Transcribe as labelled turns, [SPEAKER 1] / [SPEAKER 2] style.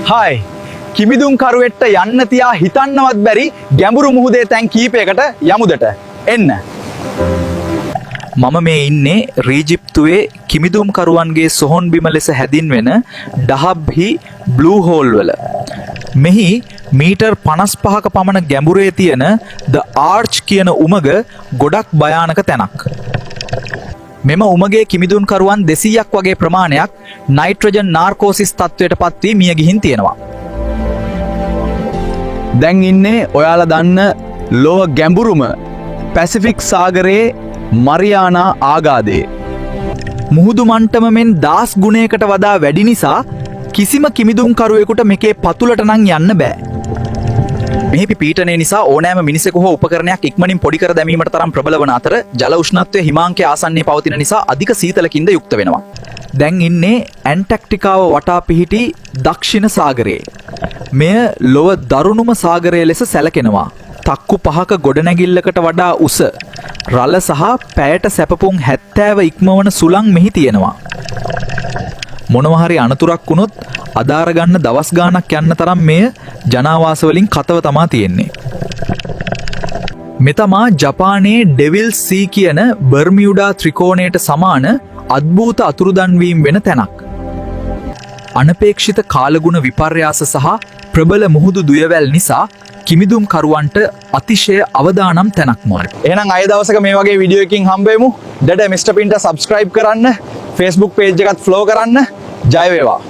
[SPEAKER 1] Hi කිමිදුම් කරුවෙට්ට යන්න තියා හිතන්නවත් බැරි ගැඹුරු මුහුදේ තැන් කීපයකට යමුදට එන්න. මම මේ ඉන්නේ රීජිප්තුවේ කිමිදුම් කරුවන්ගේ සොහොන් බිම ලෙස හැදින්වෙන ඩහබ්හි බ්ලූ හෝල් වල. මෙහි මීටර් 55ක පමණ ගැඹුරේ තියෙන ද ආර්ච් කියන උමග ගොඩක් භයානක තැනක්. මෙම උමගේ කිමිදුම් කරුවන් 200ක් වගේ ප්‍රමාණයක් නයිට්‍රජන් නාර්කෝසිස් තත්ත්වයට පත් වී මිය ගිහින් තියෙනවා. දැන් ඉන්නේ ඔයාලා දන්න ලොව ගැඹුරුම පැසිෆික් සාගරයේ මරියානා ආගාදයේ. මුහුදු මට්ටමෙන් 10 ගුණයකට වඩා වැඩි නිසා කිසිම කිමිදුම් කරුවෙකුට මේකේ පතුලට නම් යන්න බෑ. මෙහි පීඩනය නිසා ඕනෑම මිනිසෙකු හෝ උපකරණයක් ඉක්මනින් පොඩි කර දැමීමට තරම් ප්‍රබල වන අතර ජල උෂ්ණත්වය හිමාංකයේ ආසන්නයේ පවතින නිසා අධික සීතලකින්ද යුක්ත වෙනවා. දැන් ඉන්නේ ඇන්ටාර්ක්ටිකාව වටා පිහිටි දක්ෂිණ සාගරයේ. මෙය ලොව දරුණුම සාගරය ලෙස සැලකෙනවා. තක්කු 5ක ගොඩනැගිල්ලකට වඩා උස රළ සහ පැයට සැපපුම් 70 ඉක්මවන සුළං මෙහි තියෙනවා. මොනවා හරි අනතුරක් වුණොත් අදාර ගන්න දවස් ගාණක් යන්න තරම් මෙය ජනාවාස වලින් කතව තමා තියෙන්නේ. මෙතමා ජපානයේ ඩෙවිල්ස් සී කියන බර්මියුඩා ත්‍රිකෝණයට සමාන අද්භූත අතුරුදන් වීම වෙන තැනක්. අනපේක්ෂිත කාලගුණ විපර්යාස සහ ප්‍රබල මුහුදු දුයවැල් නිසා කිමිදුම් කරුවන්ට අතිශය අවදානම් තැනක් මාර්ග. එහෙනම් අය දවසක මේ වගේ වීඩියෝ එකකින් හම්බෙමු. ඩඩ මිස්ටර් පින්ට සබ්ස්ක්‍රයිබ් කරන්න, Facebook page එකත් ෆලෝ කරන්න. ජය වේවා.